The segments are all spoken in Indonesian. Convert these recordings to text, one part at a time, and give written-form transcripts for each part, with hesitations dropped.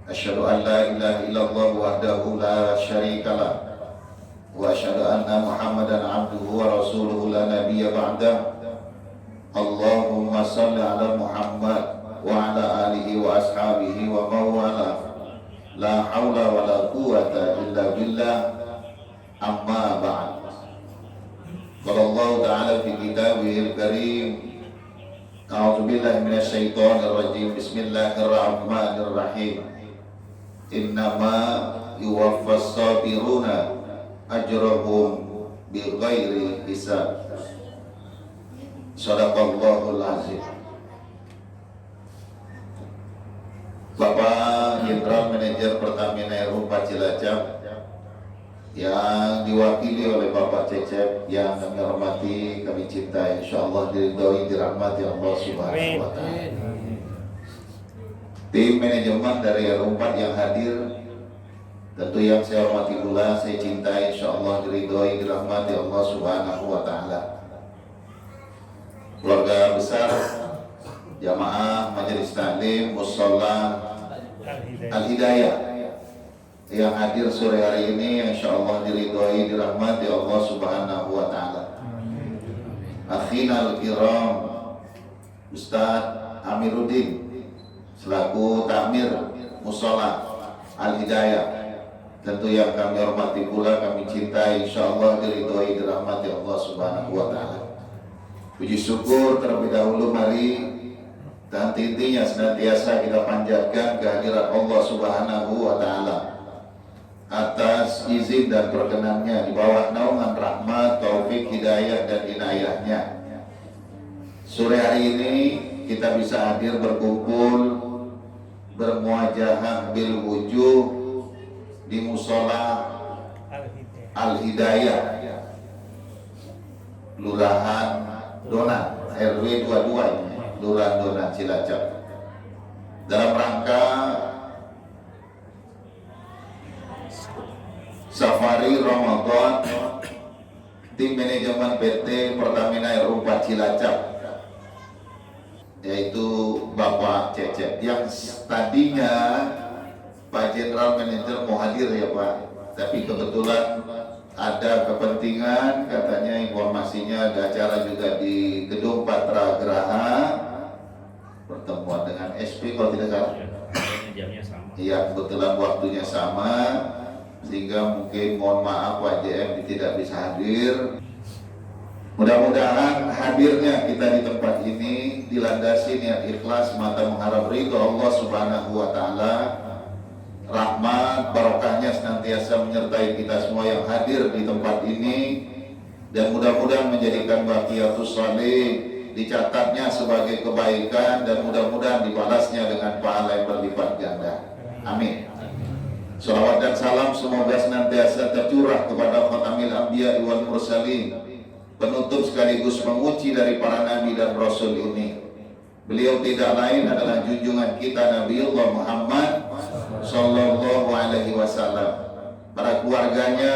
Asyhadu an la ilaha illallah wahdahu la syarikalah wa asyhadu anna Muhammadan abduhu wa rasuluhu la nabiyya ba'dah. Allahumma salli ala Muhammad wa ala alihi wa ashabihi wa mawala. La hawla wa la quwata illa billah. Amma ba'd. Qala Allah ta'ala fi kitabihil karim. A'udzu billahi minasy syaithanir rajim. Bismillahirrahmanirrahim. Innama yuwaffas sabiruna ajrahum bighairi hisab. Shadaqallahul azim. Bapak Jenderal Manajer Pertamina RU Cilacap yang diwakili oleh Bapak Cecep yang kami hormati, kami cintai, insyaallah diridhoi, dirahmati Allah Subhanahu wa taala. Tim manajemen dari RU4 yang hadir, tentu yang saya hormati pula, saya cintai, insyaallah diridhoi, dirahmati Allah Subhanahu wa taala. Keluarga besar jamaah majelis taklim Musholla Al-Hidayah yang hadir sore hari ini, insyaallah diridhoi, dirahmati Allah Subhanahu wa taala. Akhina al-kiram Ustaz Amiruddin selaku takmir Musholla Al-Hidayah, tentu yang kami hormati pula, kami cintai, insyaallah diridhoi, dirahmati Allah Subhanahu wa taala. Puji syukur terlebih dahulu mari dan intinya senantiasa kita panjatkan kehadirat Allah Subhanahu wa taala atas izin dan perkenannya di bawah naungan rahmat, taufik, hidayah dan inayahnya. Sore hari ini kita bisa hadir berkumpul bermuajahah bil wujuh di Musholla Al-Hidayah Kelurahan Dona RW 22 ini, Kelurahan Dona Cilacap, dalam rangka Safari Ramadan tim manajemen PT Pertamina RU4 Cilacap, yaitu Bapak Cecep yang tadinya Pak Jenderal Manajer mau hadir ya Pak, tapi kebetulan ada kepentingan, katanya informasinya ada acara juga di Gedung Patra Geraha, pertemuan dengan SP kalau tidak salah. Jamnya sama. Iya, kebetulan waktunya sama, sehingga mungkin mohon maaf Pak JM tidak bisa hadir. Mudah-mudahan hadirnya kita di tempat ini dilandasi niat ikhlas mata mengharap ridho Allah Subhanahu wa taala. Rahmat barokahnya senantiasa menyertai kita semua yang hadir di tempat ini, dan mudah-mudahan menjadikan baqiyatus shalih, dicatatnya sebagai kebaikan, dan mudah-mudahan dibalasnya dengan pahala yang berlipat ganda. Amin. Salawat dan salam semoga senantiasa tercurah kepada khatamil anbiya wal mursalin, penutup sekaligus penguci dari para nabi dan rasul ini. Beliau tidak lain adalah junjungan kita Nabiullah Muhammad sallallahu alaihi wasallam, para keluarganya,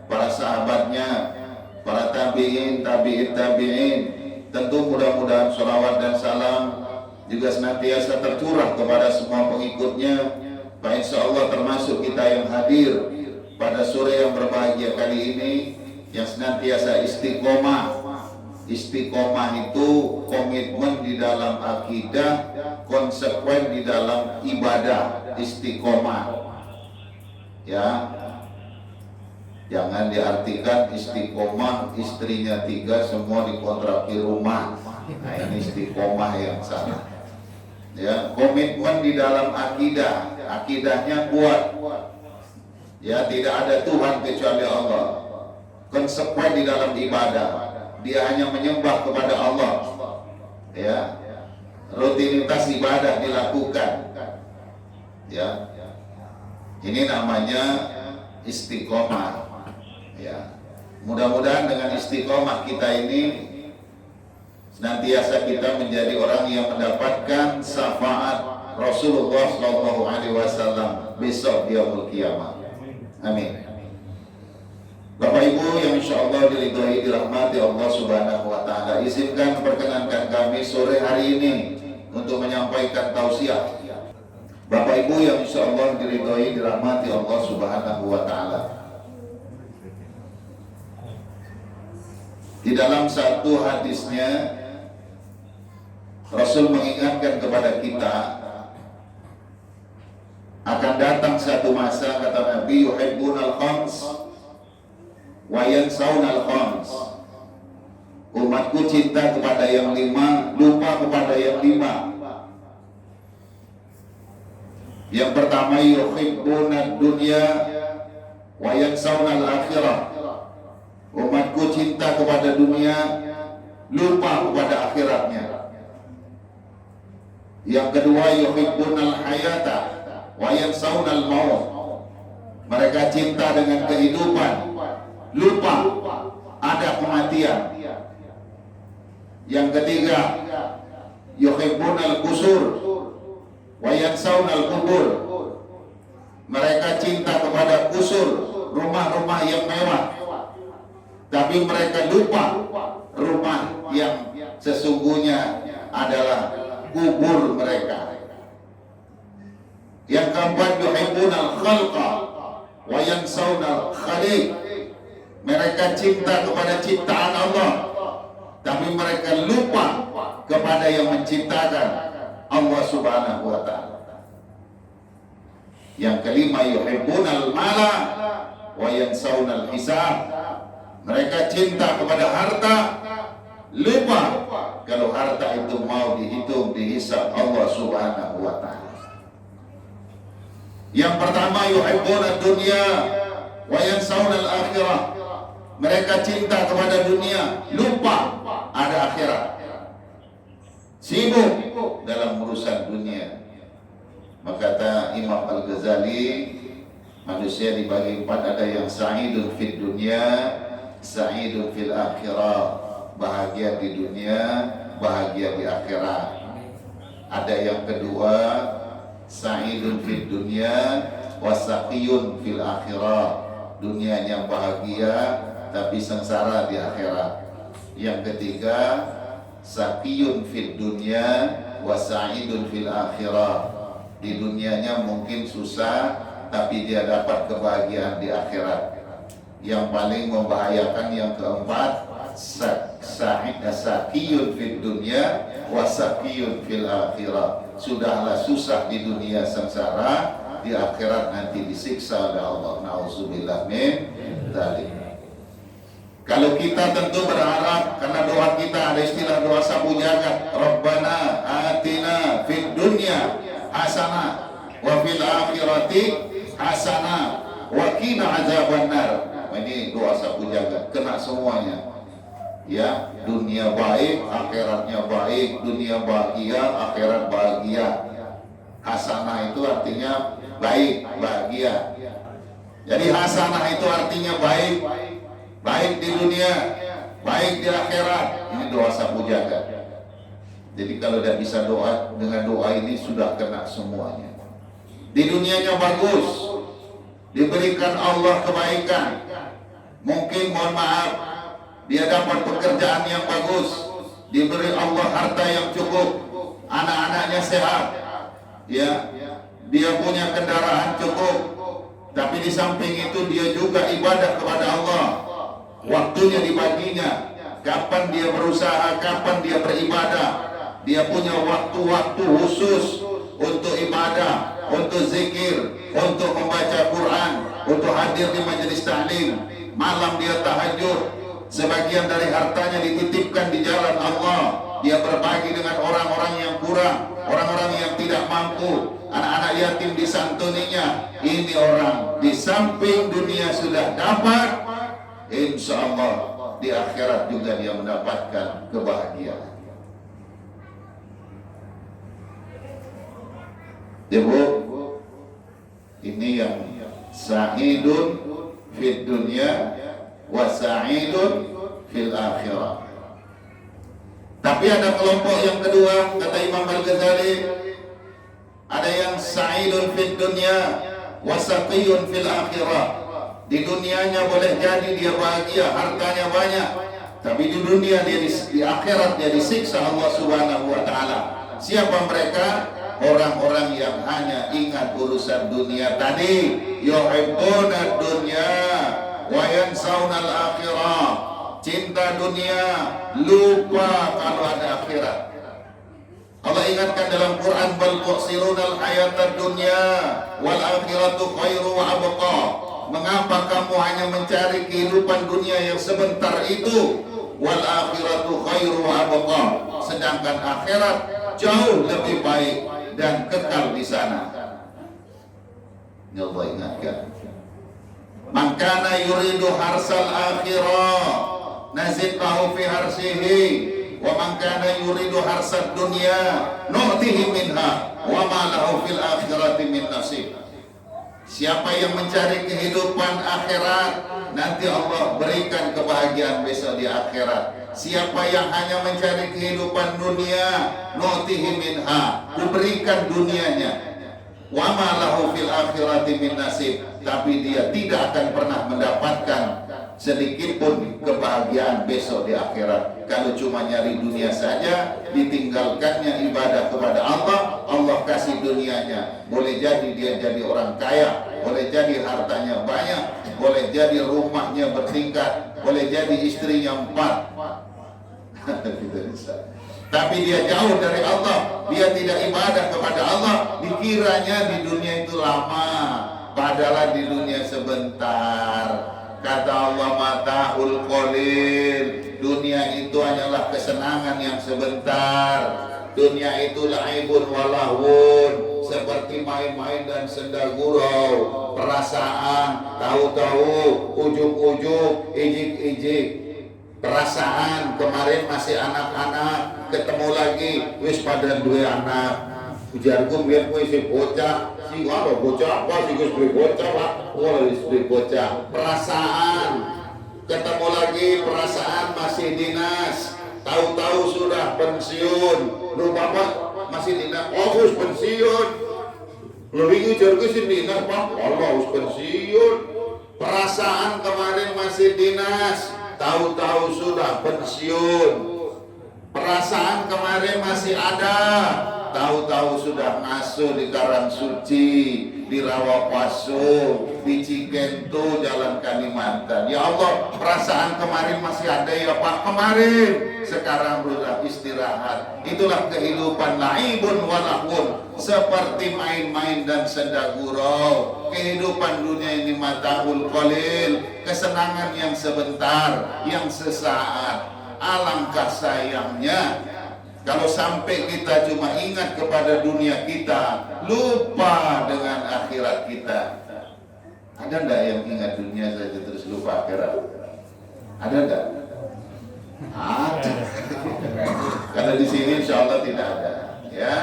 para sahabatnya, para tabi'in, tabi'in. Tentu mudah-mudahan sholawat dan salam juga senantiasa tercurah kepada semua pengikutnya. Pak, insya Allah termasuk kita yang hadir pada sore yang berbahagia kali ini, yang senantiasa istiqomah. Istiqomah itu komitmen di dalam akidah, konsekuen di dalam ibadah. Istiqomah, ya, jangan diartikan istiqomah istrinya 3 semua dikontrak di rumah. Nah, ini istiqomah yang salah. Ya, komitmen di dalam akidah, akidahnya kuat. Ya, tidak ada Tuhan kecuali Allah. Konsekuen di dalam ibadah, dia hanya menyembah kepada Allah. Ya, rutinitas ibadah dilakukan. Ya, ini namanya istiqomah. Ya, mudah-mudahan dengan istiqomah kita ini senantiasa kita menjadi orang yang mendapatkan syafaat Rasulullah SAW besok di yaumul qiyamah. Amin. Bapak Ibu yang insya Allah diridhoi, dirahmati Allah Subhanahu wa taala, izinkan perkenankan kami sore hari ini untuk menyampaikan tausiah Bapak Ibu yang insya Allah diridhoi, dirahmati Allah Subhanahu wa Ta'ala. Di dalam satu hadisnya Rasul mengingatkan kepada kita akan datang satu masa, kata Nabi, yuhibbunal khams wa yansaunal khams. Umatku cinta kepada yang 5, lupa kepada yang 5. Yang pertama, yuhibbunad dunya wa yansaunal akhirah. Umatku cinta kepada dunia, lupa kepada akhiratnya. Yang kedua, yuhibbunal hayata wa yansaunal maut. Mereka cinta dengan kehidupan, lupa ada kematian. Yang ketiga, yuhibbunal qusur wa yansaunal qubur. Mereka cinta kepada qusur, rumah-rumah yang mewah, tapi mereka lupa rumah yang sesungguhnya adalah kubur mereka. Yang keempat, yuhibbunal khalqa wa yansaunal khaliq. Mereka cinta kepada ciptaan Allah, tapi mereka lupa kepada yang menciptakan, Allah Subhanahu wa Ta'ala. Yang kelima, yuhibbunal mala wa yansaunal hisab. Mereka cinta kepada harta, lupa kalau harta itu mau dihitung, dihisab Allah Subhanahu wa Ta'ala. Yang pertama, yuhibbunad dunya wa yansaunal akhirah. Mereka cinta kepada dunia, lupa ada akhirat. Sibuk dalam urusan dunia. Maka kata Imam Al-Ghazali, manusia dibagi 4, ada yang sa'idun fid dunya, sa'idun fil akhirah. Bahagia di dunia, bahagia di akhirat. Ada yang kedua, sa'idun fid dunya wasaqiyun fil akhirah. Dunianya bahagia tapi sengsara di akhirat. Yang ketiga, saqiyun fid dunya wasa'idun fil akhirah. Di dunianya mungkin susah tapi dia dapat kebahagiaan di akhirat. Yang paling membahayakan yang keempat, saqiyun fid dunya wasaqiyun fil akhirah. Sudahlah susah di dunia sengsara, di akhirat nanti disiksa oleh Allah. Nauzubillah min dzalik. Kalau kita tentu berharap, karena doa kita ada istilah doa sapu jagat, Rabbana atina fid dunya hasanah wa fil akhirati hasanah wa qina azabannar. Ini doa sapu jagat, kena semuanya. Ya, dunia baik, akhiratnya baik, dunia bahagia, akhirat bahagia. Hasanah itu artinya baik, bahagia. Jadi hasanah itu artinya baik, baik di dunia, baik di akhirat. Ini doa sapu jagat. Jadi kalau tidak bisa doa, dengan doa ini sudah kena semuanya. Di dunianya bagus, diberikan Allah kebaikan. Mungkin mohon maaf, dia dapat pekerjaan yang bagus, diberi Allah harta yang cukup, anak-anaknya sehat, ya, dia punya kendaraan cukup, tapi di samping itu dia juga ibadah kepada Allah. Waktunya dibaginya, kapan dia berusaha, kapan dia beribadah. Dia punya waktu-waktu khusus untuk ibadah, untuk zikir, untuk membaca Quran, untuk hadir di majelis ta'lim. Malam dia tahajud. Sebagian dari hartanya dititipkan di jalan Allah. Dia berbagi dengan orang-orang yang kurang, orang-orang yang tidak mampu, anak-anak yatim disantuninya. Ini orang di samping dunia sudah dapat, insya Allah di akhirat juga dia mendapatkan kebahagiaan. Ibu, ini yang sa'idun fid dunya wa sa'idun fil akhirah. Tapi ada kelompok yang kedua, kata Imam Al-Ghazali, ada yang sa'idun fid dunya wa saqiyun fil akhirah. Di dunianya boleh jadi dia bahagia, hartanya banyak, tapi di dunia dia di akhirat dia disiksa Allah Subhanahu wa Ta'ala. Siapa mereka? orang-orang yang hanya ingat urusan dunia tadi. Yuhibbuna dunya wa yansawnal akhirah. Cinta dunia, lupa kalau ada akhirat. Allah ingatkan dalam Quran, bal tu'sirunal hayatad dunya wal akhiratu khairu wa abqa. Mengapa kamu hanya mencari kehidupan dunia yang sebentar itu? Wal akhiratu khairu wa abqa. Sedangkan akhirat jauh lebih baik dan kekal di sana. Ya Allah ingatkan. Man kana yuridu harsal akhirah nazid lahu fi harsihi wa man kana yuridu harsad dunya nu'tihi minha wa ma lahu fil akhirati min nasib. Siapa yang mencari kehidupan akhirat, nanti Allah berikan kebahagiaan besok di akhirat. Siapa yang hanya mencari kehidupan dunia, nu'tihi minha, diberikan dunianya, wa ma lahu fil akhirati min nasib, tapi dia tidak akan pernah mendapatkan sedikit pun kebahagiaan besok di akhirat. Kalau cuma nyari dunia saja, ditinggalkannya ibadah kepada Allah, Allah kasih dunianya. Boleh jadi dia jadi orang kaya, boleh jadi hartanya banyak, boleh jadi rumahnya bertingkat, boleh jadi istrinya 4. Tapi dia jauh dari Allah, dia tidak ibadah kepada Allah, dikiranya di dunia itu lama, padahal di dunia sebentar. Kata Allah, mata'ul qalil, dunia itu hanyalah kesenangan yang sebentar. Dunia itu laibun walahun, seperti main-main dan senda gurau. Perasaan, tahu-tahu, ujuk-ujuk, ijik-ijik. Perasaan, kemarin masih anak-anak, ketemu lagi, wis pada 2 anak. Ujarku biar kue si bocah, si apa bocah apa si gus bocah pak, bocah. Perasaan, ketemu lagi, perasaan masih dinas, tahu-tahu sudah pensiun. Lu bapak masih dinas, oh gus pensiun. Lu ingin ujarku si dinas pak, Allah gus pensiun. Perasaan kemarin masih dinas, tahu-tahu sudah pensiun. Perasaan kemarin masih ada, tahu-tahu sudah ngasuh di Karang Suci, di Rawapasu, di Cikento, Jalan Kalimantan. Ya Allah, perasaan kemarin masih ada ya Pak, kemarin. Sekarang sudah istirahat. Itulah kehidupan laibun walahun, seperti main-main dan senda gurau. Kehidupan dunia ini mata'ul qalil, kesenangan yang sebentar, yang sesaat. Alangkah sayangnya kalau sampai kita cuma ingat kepada dunia kita, lupa dengan akhirat kita. Ada enggak yang ingat dunia saja terus lupa akhirat? Ada enggak? Ada. Karena di sini insya Allah tidak ada. Ya,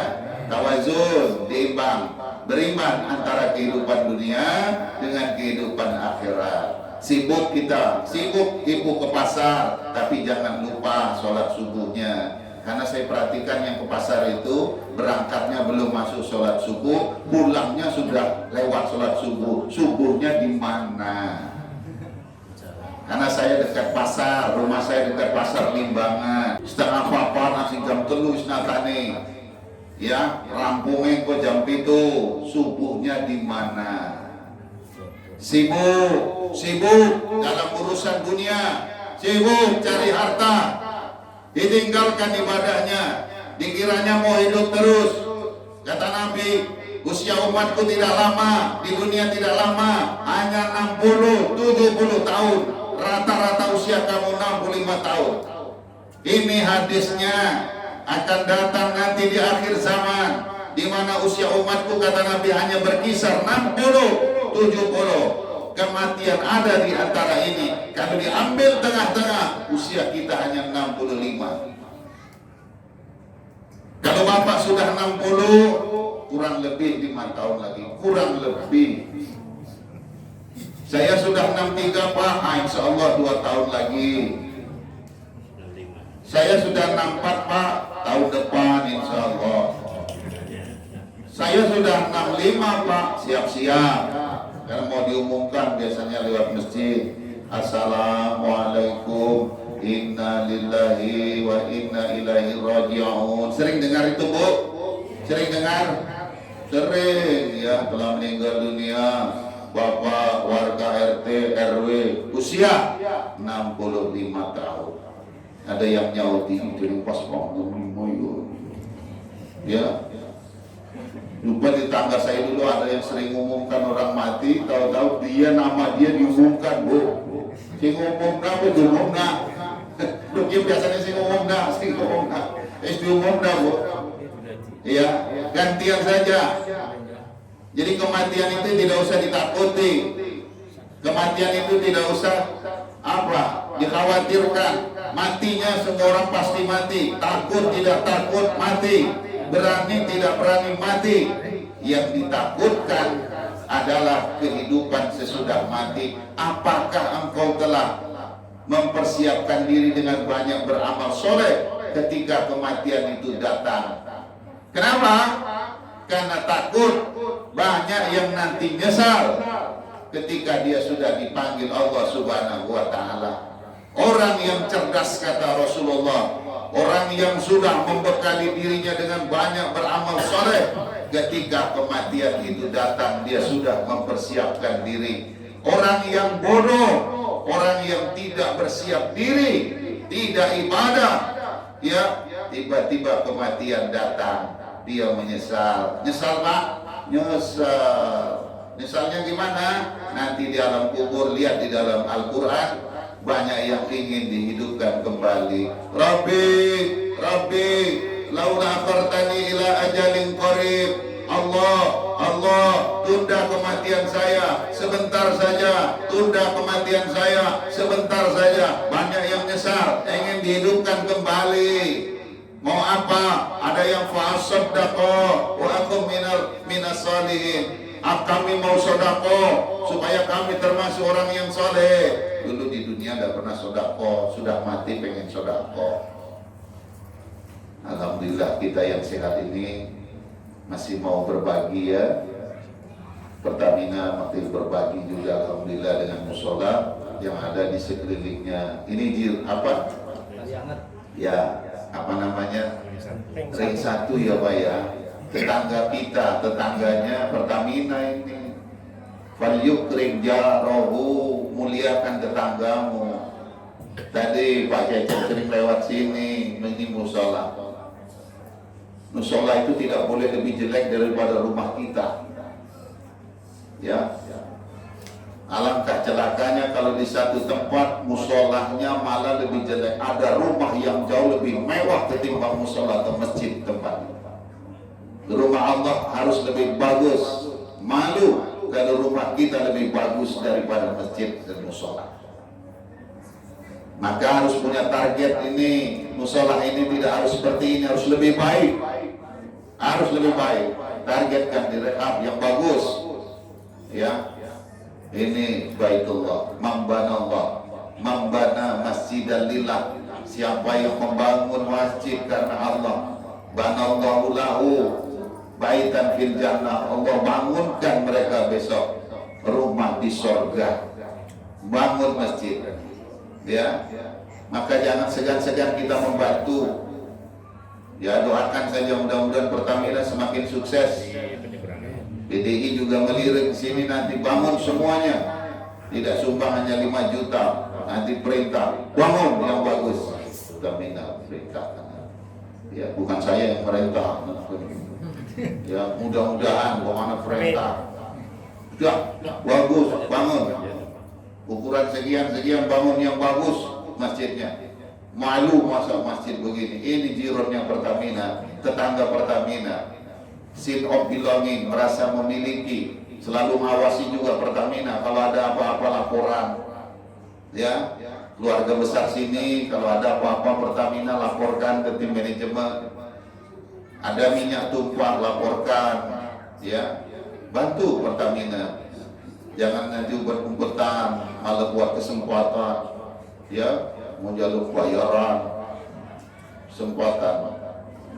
tawazun, diimbang, beriman antara kehidupan dunia dengan kehidupan akhirat. Sibuk kita, sibuk ibu ke pasar, tapi jangan lupa sholat subuhnya. Karena saya perhatikan yang ke pasar itu berangkatnya belum masuk sholat subuh, pulangnya sudah lewat sholat subuh. Subuhnya di mana? Karena saya dekat pasar, rumah saya dekat pasar Limbangan. Setengah papan nasi jam telus natane. Ya, rampungnya kok jam itu. Subuhnya di mana? Sibuk dalam urusan dunia, sibuk cari harta, ditinggalkan ibadahnya, dikiranya mau hidup terus. Kata Nabi, usia umatku tidak lama, di dunia tidak lama, hanya 60-70 tahun. Rata-rata usia kamu 65 tahun. Ini hadisnya akan datang nanti di akhir zaman, di mana usia umatku kata Nabi hanya berkisar 60-70. Kematian ada di antara ini. Kalau diambil tengah-tengah, usia kita hanya 65. Kalau bapak sudah 60, kurang lebih 5 tahun lagi, kurang lebih. Saya sudah 63 Pak, insya Allah 2 tahun lagi. Saya sudah 64 Pak, tahun depan insya Allah. Saya sudah 65 Pak, siap-siap. Karena mau diumumkan biasanya lewat masjid. Assalamualaikum, inna lillahi wa inna ilaihi raji'un. Sering dengar itu Bu? Sering dengar? Sering ya, telah meninggal dunia Bapak warga RT RW usia 65 tahun. Ada yang nyauti itu pas ngomong ya. Lupa di tangga saya dulu ada yang sering ngumumkan orang mati, tahu-tahu dia nama dia diumumkan, Bu. Si ngumumkan apa diumumkan? Lu biasanya si ngumumkan, diumumkan, Bu. Iya, gantian saja. Jadi kematian itu tidak usah ditakuti. Kematian itu tidak usah dikhawatirkan. Matinya semua orang pasti mati. Takut tidak takut mati. Berani tidak berani mati. Yang ditakutkan adalah kehidupan sesudah mati. Apakah engkau telah mempersiapkan diri dengan banyak beramal soleh ketika kematian itu datang? Kenapa? Karena takut banyak yang nanti nyesal ketika dia sudah dipanggil Allah Subhanahu wa Ta'ala. Orang yang cerdas, kata Rasulullah, orang yang sudah membekali dirinya dengan banyak beramal soleh, ketika kematian itu datang dia sudah mempersiapkan diri. Orang yang bodoh, orang yang tidak bersiap diri, tidak ibadah, ya tiba-tiba kematian datang, dia menyesal. Nyesal, Pak? Nyesal. Nyesalnya gimana? Nanti di alam kubur, lihat di dalam Al-Quran, banyak yang ingin dihidupkan kembali. Rabbi, laula akhartani ila ajalin qarib. Allah, tunda kematian saya sebentar saja. Tunda kematian saya sebentar saja. Banyak yang nyesal, ingin dihidupkan kembali. Mau apa? Ada yang fa'asaddaqo wa akum minas salihin. Kami mau sodako supaya kami termasuk orang yang soleh. Dulu di dunia tidak pernah sodako, sudah mati pengen sodako. Alhamdulillah kita yang sehat ini masih mau berbagi ya. Pertamina masih berbagi juga alhamdulillah dengan musola yang ada di sekelilingnya. Ini apa? Ya, apa namanya? Ring 1 ya Pak ya. Tetangga kita, tetangganya Pertamina ini. Falyukrim jarahu, muliakan tetanggamu. Tadi Pak Cecep sering lewat sini, ini musola. Musola itu tidak boleh lebih jelek daripada rumah kita. Ya. Alangkah celakanya kalau di satu tempat musolahnya malah lebih jelek. Ada rumah yang jauh lebih mewah ketimbang musola atau masjid tempatnya. Rumah Allah harus lebih bagus. Malu kalau rumah kita lebih bagus daripada masjid dan musola. Maka harus punya target ini. Musola ini tidak harus seperti ini, harus lebih baik. Harus lebih baik. Targetkan direhab yang bagus. Ya, ini Baitullah, Mambana masjidan lillah. Siapa yang membangun masjid karena Allah, banallahu lahu baitan fil jannah. Allah bangunkan mereka besok rumah di sorga. Bangun masjid, ya. Maka jangan segan-segan kita membantu. Ya, doakan saja mudah-mudahan Pertamina semakin sukses. PDI juga melirik sini nanti bangun semuanya. Tidak sumbang hanya 5 juta. Nanti perintah bangun yang bagus. Pertamina perintahkan. Ya, bukan saya yang perintah. Ya, mudah-mudahan bagaimana perintah. Sudah bagus, bangun. Ukuran sekian bangun yang bagus masjidnya. Malu masa masjid begini. Ini jironnya Pertamina, tetangga Pertamina. Sin of belonging, merasa memiliki. Selalu mengawasi juga Pertamina. Kalau ada apa-apa laporan. Ya, keluarga besar sini kalau ada apa-apa Pertamina laporkan ke tim manajemen. Ada minyak tumpah laporkan, ya, bantu Pertamina. Jangan nanti umpet-umpetan malah buat kesempatan, ya, mau jalur bayaran, kesempatan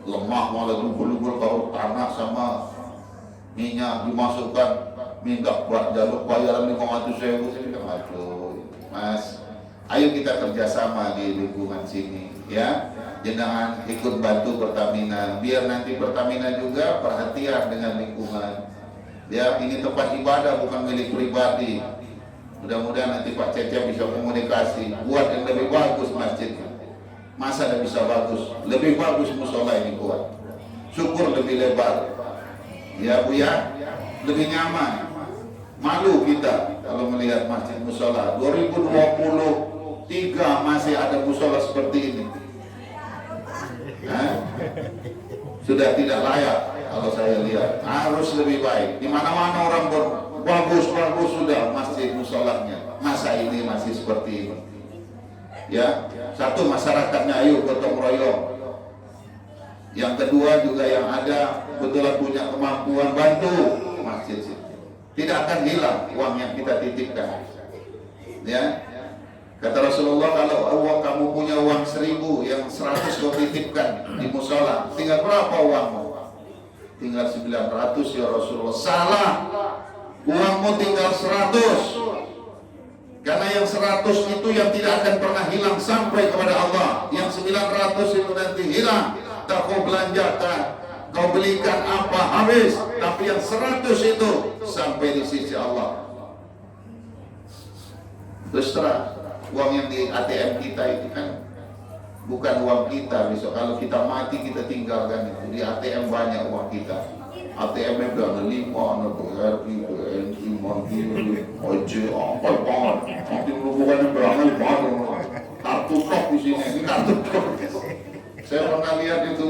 lemah malah lumpur-lumpur kalau tanah sama minyak dimasukkan, minta buat jalur bayaran 500.000 sini kan aduh, Mas. Ayo kita kerjasama di lingkungan sini, ya. jenengan ikut bantu Pertamina, biar nanti Pertamina juga perhatian dengan lingkungan. Ya, ini tempat ibadah bukan milik pribadi. Mudah-mudahan nanti Pak Cecep bisa komunikasi, buat yang lebih bagus masjidnya. Masa tidak bisa bagus? Lebih bagus musola ini buat. Syukur lebih lebar. Ya Bu ya, lebih nyaman. Malu kita kalau melihat masjid musola 2023 masih ada musola seperti ini. Sudah tidak layak kalau saya lihat. Harus lebih baik. Di mana-mana orang bagus sudah masjid musolanya. Masa ini masih seperti ini. Ya, satu masyarakatnya ayo gotong royong. Yang kedua juga yang ada betulan punya kemampuan bantu masjid. Tidak akan hilang uang yang kita titipkan. Ya. Kata Rasulullah, kalau uang kamu punya uang 1000, yang 100 kau titipkan di musola, tinggal berapa uangmu? Tinggal 900 ya Rasulullah. Salah, uangmu tinggal 100. Karena yang 100 itu yang tidak akan pernah hilang sampai kepada Allah. Yang 900 itu nanti hilang, tak kau belanjakan, kau belikan apa habis. Tapi yang 100 itu sampai di sisi Allah. Terus terang, uang yang di ATM kita itu kan bukan uang kita. Besok kalau kita mati kita tinggalkan itu. Di ATM banyak uang kita. ATM nya ada 5, ada BRI, BNI, Mandiri, OJ, apa banget. Nanti bukannya berangkat banget. Kartu tok di sini, ini kartu tok. Saya pernah lihat itu,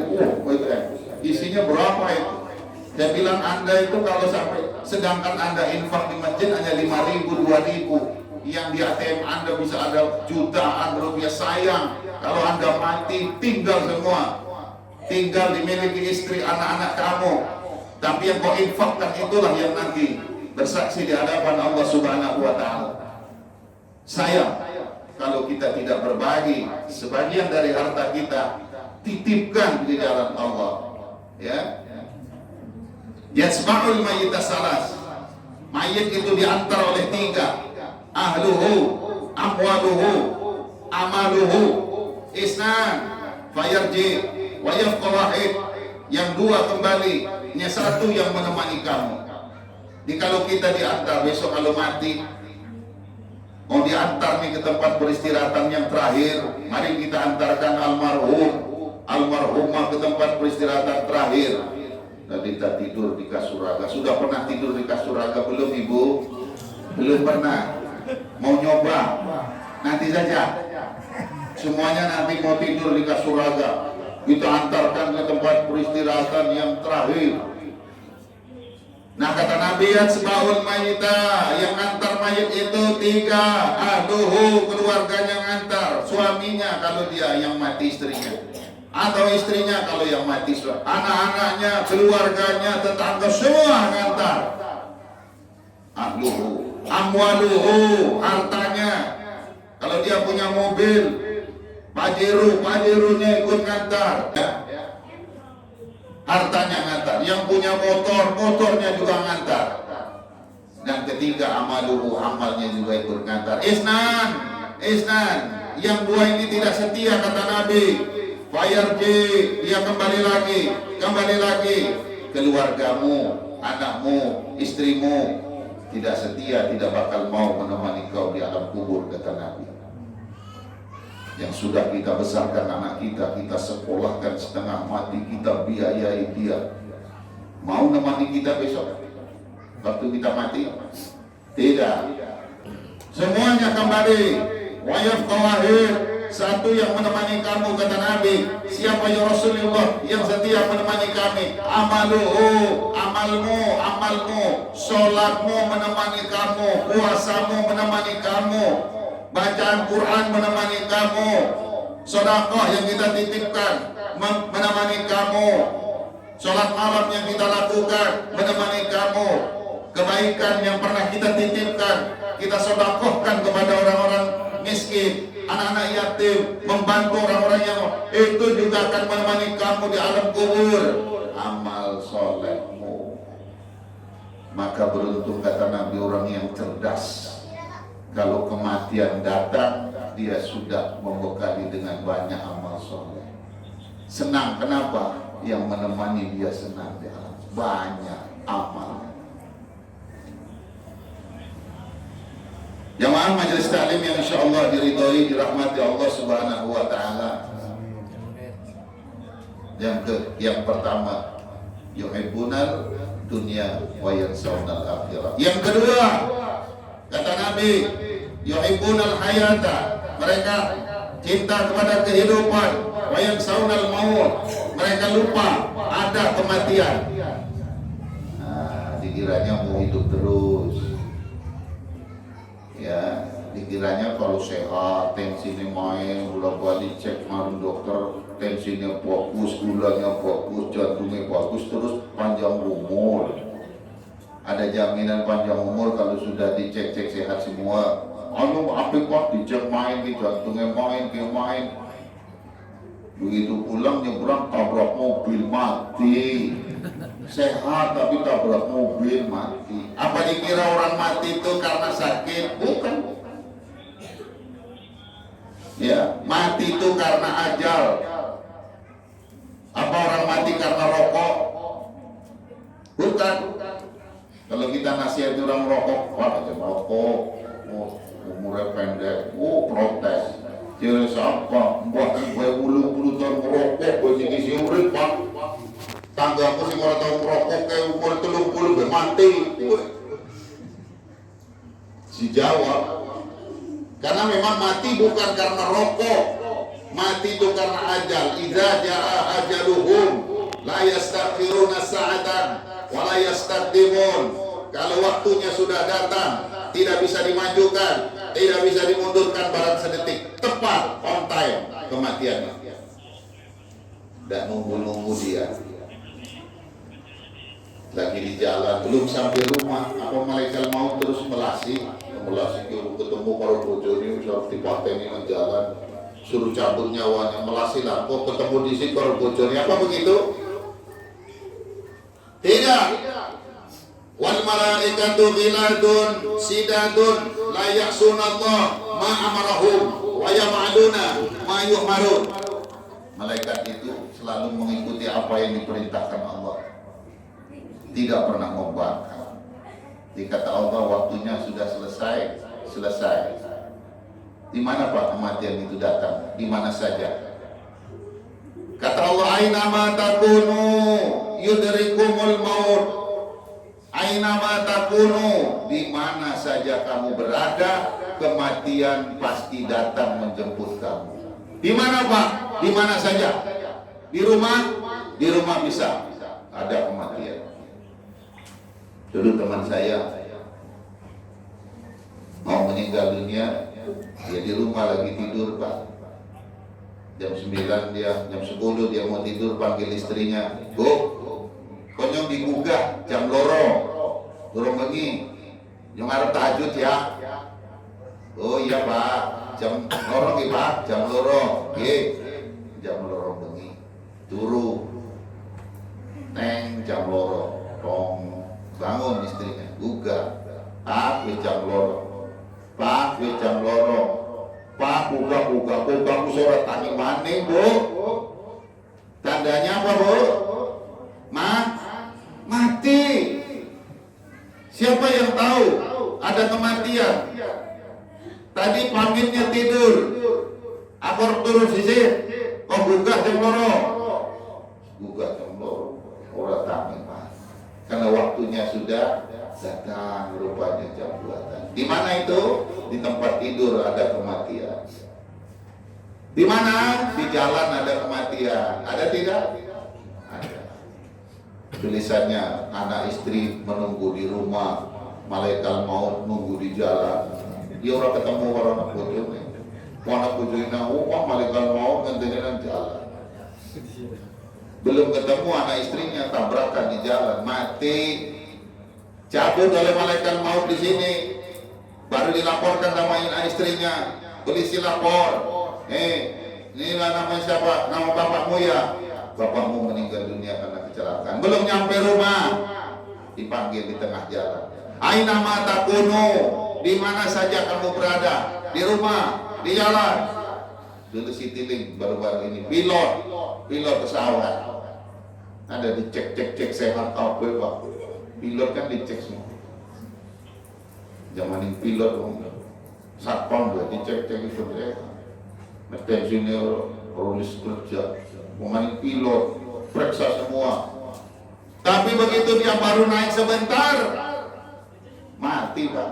isinya berapa itu? Saya bilang Anda itu kalau sampai, sedangkan Anda infak di masjid hanya 5.000, 2.000. Yang di ATM Anda bisa ada jutaan rupiah. Sayang kalau Anda mati tinggal semua, tinggal dimiliki istri, anak-anak kamu. Tapi yang kau infakkan itulah yang nanti bersaksi di hadapan Allah Subhanahu wa Ta'ala. Sayang kalau kita tidak berbagi sebagian dari harta kita, titipkan di jalan Allah. Ya, yasma'ul mayyita salas. Mayit itu diantar oleh 3. Ahluhu, amwaluhu, amaluhu, isnan, fayarji, wayafqa wahid. Yang 2 kembali, yang 1 yang menemani kamu. Jadi kalau kita diantar besok kalau mati, mau diantar nih ke tempat peristirahatan yang terakhir, mari kita antarkan almarhumah ke tempat peristirahatan terakhir. Tadi kita tidur di Kasuraga. Sudah pernah tidur di Kasuraga belum Ibu? Belum pernah. Mau nyoba? Nanti saja. Semuanya nanti mau tidur di Kasuraga. Kita antarkan ke tempat peristirahatan yang terakhir. Nah kata Nabi, yasma'ul mayyita, yang antar mayit itu 3. Ahluhu, keluarganya yang antar, suaminya kalau dia yang mati istrinya, atau istrinya kalau yang mati anak-anaknya, keluarganya, tetangga semua ngantar. Ahluhu, amwaluhu, hartanya. Kalau dia punya mobil, pajerunya ikut ngantar. Hartanya ngantar. Yang punya motornya juga ngantar. Dan ketiga, amaluhu, amalnya juga ikut ngantar. Isnan. Yang 2 ini tidak setia kata Nabi. Fayarji, dia kembali lagi. Keluargamu, anakmu, istrimu tidak setia, tidak bakal mau menemani kau di alam kubur kata Nabi. Yang sudah kita besarkan anak kita, kita sekolahkan setengah mati, kita biayai dia, mau menemani kita besok waktu kita mati? Tidak. Semuanya kembali. Wayafqa wahid, 1 yang menemani kamu kata Nabi. Siapa ya Rasulullah? Yang setia menemani kami. Amaluhu, amalmu, sholatmu menemani kamu, puasamu menemani kamu, bacaan Quran menemani kamu, sedekah yang kita titipkan menemani kamu, sholat malam yang kita lakukan menemani kamu, kebaikan yang pernah kita titipkan kita sedekahkan kepada orang-orang miskin, anak-anak yatim, membantu orang-orang yang itu juga akan menemani kamu di alam kubur. Amal solehmu, maka beruntung kata Nabi orang yang cerdas. Kalau kematian datang, dia sudah membekali dengan banyak amal soleh. Senang, kenapa? Yang menemani dia senang di alam. Banyak amal. Jamaah majelis taklim yang insyaallah diridhoi dirahmati Allah Subhanahu wa taala. Yang pertama, yuhibbunal dunya wa yansawnal akhirah. Yang kedua, kata Nabi, yuhibbunal hayata, mereka cinta kepada kehidupan, wa yansawnal maut, mereka lupa ada kematian. Nah, dikiranya mau hidup terus. Ya, dikiranya kalau sehat, tensinya main, bolak-balik cek kemarin dokter, tensinya bagus, gulanya bagus, jantungnya bagus, terus panjang umur. Ada jaminan panjang umur kalau sudah dicek-cek sehat semua. Anu apik Pak, dicek main, di jantungnya main, dia main. Begitu pulang nyebrang tabrak mobil mati. Sehat tapi tabrak mobil mati. Apa dikira orang mati itu karena sakit? Bukan. Ya, mati itu karena ajal. Apa orang mati karena rokok? Bukan. Kalau kita nasihati orang merokok, wah aja merokok, umurnya pendek, protes. Jadi siapa? Buat gue bulu tahun merokok, gue sini urip Pak. Tangga aku sih mau tahu merokok kayak umur 30 gue mati. Si jawab, karena memang mati bukan karena rokok, mati itu karena ajal. Idza jaa ajaluhum la yastakhiruna sa'atan wa la yastaqdimun. Kalau waktunya sudah datang, tidak bisa dimajukan, tidak bisa dimundurkan barang sedetik, tepat on time kematiannya. Tidak nunggu-nunggu dia. Lagi di jalan, belum sampai rumah, apa malaikat mau terus melasi ketemu para bojone harus dipateni nang jalan, suruh cabut nyawanya, melasi lah, kok ketemu di sini para bojone, apa begitu? Tidak. Wal malaikatu ghiladun sidadun la ya'sunallah ma amarahum wa yaf'aluna ma yu'marun. Malaikat itu selalu mengikuti apa yang diperintahkan Allah, tidak pernah membangkang. Dikata Allah waktunya sudah selesai. Di mana Pak kematian itu datang? Di mana saja? Kata Allah, aina ma takunu yudrikumul maut. Aina ma takunu, di mana saja kamu berada, kematian pasti datang menjemput kamu. Di mana Pak? Di mana saja? Di rumah bisa ada kematian. Dulu teman saya mau meninggal dunia, dia di rumah lagi tidur Pak. Jam 9 dia, jam 10 dia mau tidur, panggil istrinya, "Bu, konyong digugah jam loro, durung bengi, yang arep tahajud ya." "Oh iya Pak, jam loro nggih Pak, jam loro." "Nggih, jam loro bengi." Turu. Neng jam loro, tong bangun istrinya, gugah. "Pak, wis jam loro. Pak, wis jam loro. Pak, gugah surat tani maning, Bu." Tandanya apa, Bu? Mati. Siapa yang tahu ada kematian? Tadi panggilnya tidur, akor turun sisir, kok gugah jam loro? Gugah jam loro, ora tangi Pak. Karena waktunya sudah datang, rupanya jam 2. Di mana itu? Di tempat tidur ada kematian. Di mana? Di jalan ada kematian. Ada tidak? Ada. Tulisannya, anak istri menunggu di rumah, malaikat maut nunggu di jalan. Dia orang ketemu orang anak bojone. Anak bojone malaikat maut nganterin jalan. Belum ketemu anak istrinya, tabrakan di jalan, mati. Cabut oleh malaikat maut di sini. Baru dilaporkan sama istrinya, polisi lapor. Inilah namanya siapa? Nama bapakmu ya? Bapakmu meninggal dunia karena kecelakaan. Belum nyampe rumah, dipanggil di tengah jalan. Aina ma takunu, di mana saja kamu berada, di rumah, di jalan. dulu Citylink baru-baru ini, pilot pesawat ada dicek sehat apa Pak, pilot kan dicek semua. Zaman ini pilot satpam juga dicek itu pensiunnya polis kerja, pemain pilot periksa semua. Tapi begitu dia baru naik sebentar, mati Pak,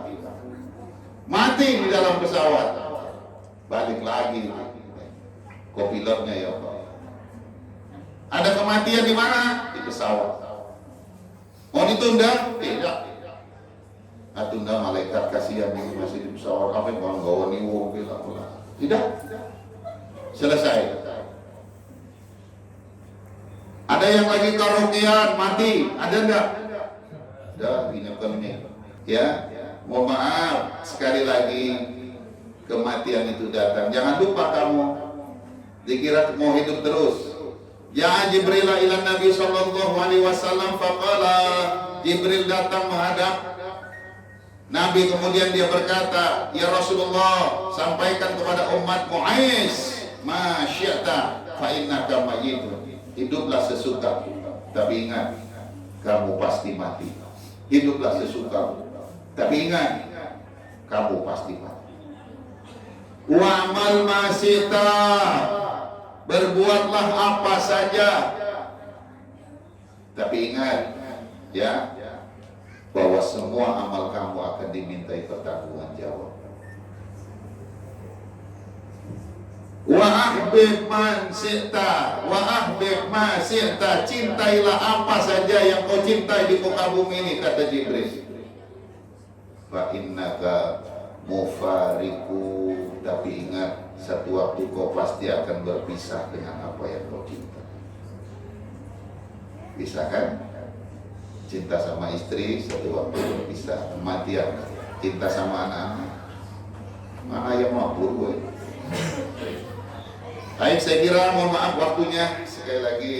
mati di dalam pesawat, balik lagi kopilotnya ya Pak. Ada kematian di mana? Di pesawat. Mau ditunda? Tidak. Nah, tunda malaikat kasihan ini masih di pesawat, apa yang bawa niwo bilang tidak. Selesai. Ada yang lagi karaokean mati, ada enggak? Ada, ingatkan ini. Ya, mohon maaf sekali lagi kematian itu datang. Jangan lupa kamu dikira mau hidup terus. Ya Jibril ila Nabi sallallahu alaihi wasallam faqala, Jibril datang menghadap Nabi, kemudian dia berkata, ya Rasulullah, sampaikan kepada umatmu, Ais ma syi'ta fa innaka mayyitun. Hiduplah sesukamu, tapi ingat kamu pasti mati. Hiduplah sesukamu, tapi ingat kamu pasti mati. Wa amal ma syi'ta, berbuatlah apa saja, tapi ingat ya bahwa semua amal kamu akan dimintai pertanggungan jawab. Wa ahbib man syi'ta, wa ahbib ma syi'ta, cintailah apa saja yang kau cintai di muka bumi ini, kata Jibril. Fa innaka mufariku, tapi ingat satu waktu kau pasti akan berpisah dengan apa yang kau cinta. Bisa kan? Cinta sama istri satu waktu berpisah, kematian. Cinta sama anak-anak, mana yang mampu gue. Baik, saya kira mohon maaf waktunya. Sekali lagi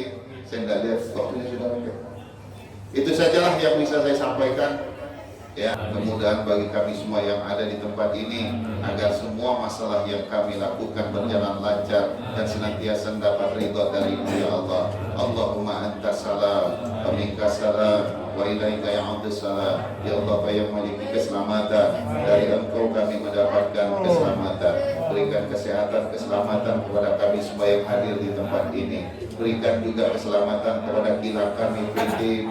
saya nggak lihat waktunya sudah lengkap. Itu sajalah yang bisa saya sampaikan. Ya, mudah-mudahan bagi kami semua yang ada di tempat ini, agar semua masalah yang kami lakukan berjalan lancar dan senantiasa dapat ridha dari-Mu ya Allah. Allahumma antas salam wa minkas salam wa ilaika ya'udus salam. Ya Allah, yang memiliki keselamatan, dari Engkau kami mendapatkan keselamatan. Berikan kesehatan, keselamatan kepada kami semua yang hadir di tempat ini. Berikan juga keselamatan kepada kilang kami PT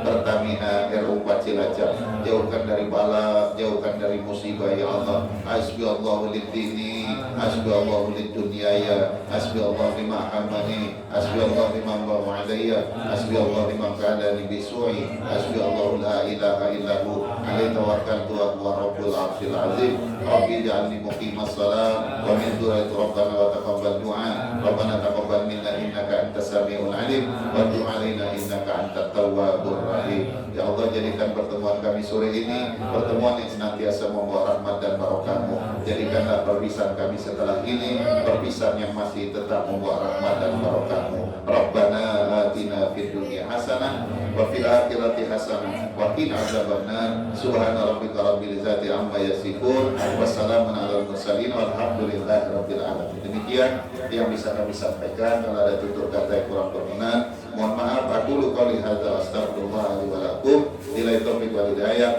Pertamina RU 4 Cilacap. Jauhkan dari bala, jauhkan dari musibah ya Allah. Hasbiyallahu lid-dini, hasbiyallahu lid-dunyaya, hasbiyallahu lima hamani, hasbiyallahu liman bawa alayya, hasbiyallahu liman kadani bisu'i, hasbiyallahu la ilaha illahu alaihi tawakkaltu wa huwa rabbul arsyil azim. Rabbi ja'alni muqimas salam wa min dzurriyyati rabbana wa taqabbal du'a. Rabbana taqabbal minna innaka antas samiul alim wa tub 'alaina innaka antat tawwabur rahim. Ya Allah, jadikan pertemuan kami sore ini pertemuan yang senantiasa membawa rahmat dan barokah-Mu. Jadikanlah perpisahan kami setelah ini perpisahan yang masih tetap membawa rahmat dan barokah-Mu. Rabbana atina fid dunya hasanah wa fil akhirati hasanah wa qina adzabannar. Subhana rabbika rabbil izzati amma yasifun, wassalamun alal mursalin, walhamdulillahi rabbil alamin. Demikian yang bisa kami sampaikan. Kalau ada tutur kata yang kurang berkenan, mohon maaf. Aku qouli hadza astaghfirullah li wa lakum. Bila taufiq wal hidayah.